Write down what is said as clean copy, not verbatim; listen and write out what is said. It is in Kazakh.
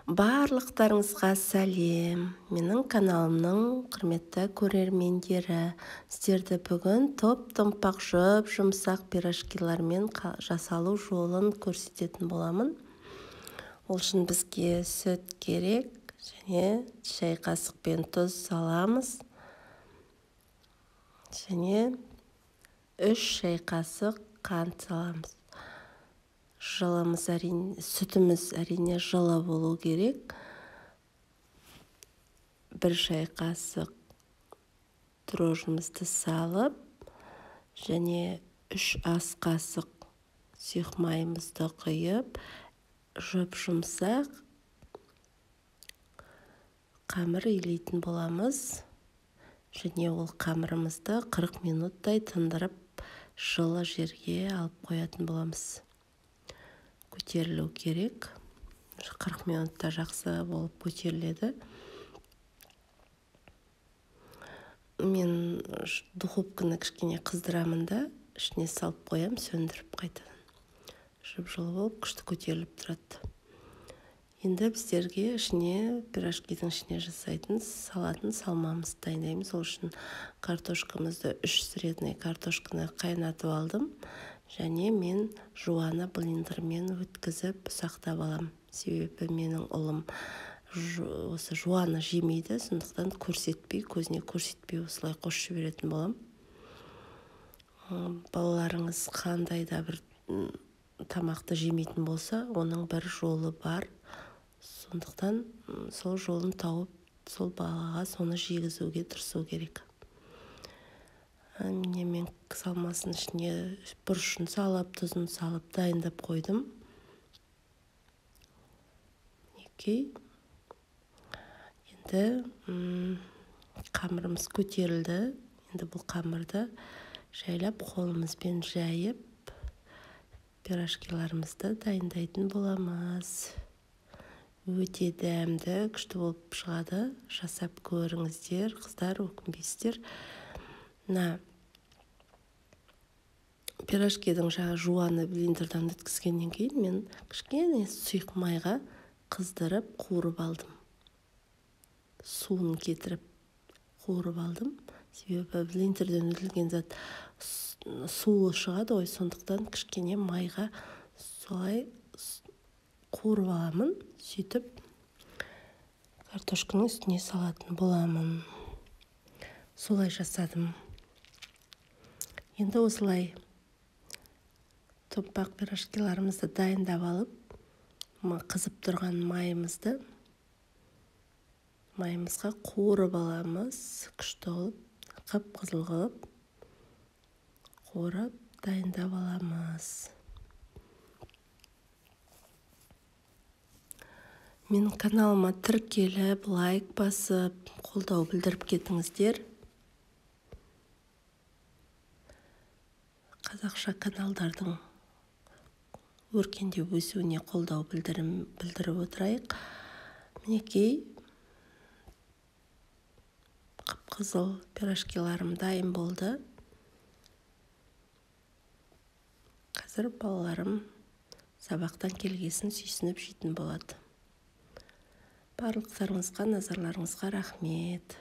Барлықтарыңызға сәлем. Менің каналымның құрметті көрермендері. Сіздерді бүгін топ-томпақ жұмсақ пирожкилармен жасалу жолын көрсететін боламын. Ол үшін бізге сүт керек және шай қасықпен тұз саламыз. Және 3 шай қасық қант саламыз. Сүтіміз әрине жылы болу керек. 1 шай қасық дрожжымызды салып, және 3 ас қасық сұйық майымызды құйып, жұмсақ қамыр илейтін боламыз. Және ол қамырымызды 40 минуттай тындырып, жылы жерге алып қоятын боламыз. Көтерілу керек. 40 минутта жақсы болып көтеріледі. Мен духовканы кішкене қыздырамын да, ішіне салып қоям, сөндіріп қайтадан. Жылы болып, күшті көтеріліп тұрады. Енді біздерге пирожкидің ішіне жасайтын салатын салмамызды дайындаймыз. Ол үшін картошкамызды 3 средний картошканы қайнатып алдым. Және мен жуаны блендермен өткізіп ұсақтап алам. Себебі менің ұлым осы жуаны жемейді, сондықтан көзіне көрсетпей осылай қосып жіберетін болам. Балаларыңыз қандай да бір тамақты жемейтін болса, оның бір жолы бар. Сондықтан сол жолын тауып, сол балаға соны жегізуге тырысу керек. Мен салмасын ішіне бұрышын салып, тұзын салып дайындап қойдым. Енді қамырымыз көтерілді. Енді бұл қамырды жайлап қолымызбен жайып, пирожкиларымызды дайындайтын боламыз. Өте дәмді, күшті болып шығады. Жасап көріңіздер, қыздар, өкінбейсіздер. Пирожкидің жуаны блендерден өткізгеннен кейін мен кішкене сұйық майға қыздырып қуырып алдым. Суын кетіріп қуырып алдым. Себебі блендерден өтілген зат суы шығады ғой, сондықтан кішкене майға солай қуырып аламын. Сөйтіп картошканың үстіне салатын боламын. Солай жасадым. Енді осылай томпақ пирожкиларымызды дайындап алып, қызып тұрған майымызға қуырып аламыз. Күшті олып, қып-қызыл қылып, қуырып дайындап аламыз. Менің каналыма тіркеліп, лайк басып, қолдау білдіріп кетіңіздер. Қазақша каналдардың өркендеп өсуіне қолдау білдіріп отырайық. Мінекей, қып-қызыл пирожкиларым дайын болды. Қазір балаларым сабақтан келгесін сүйсініп жейтін болады. Барлықтарыңызға, назарларыңызға рахмет.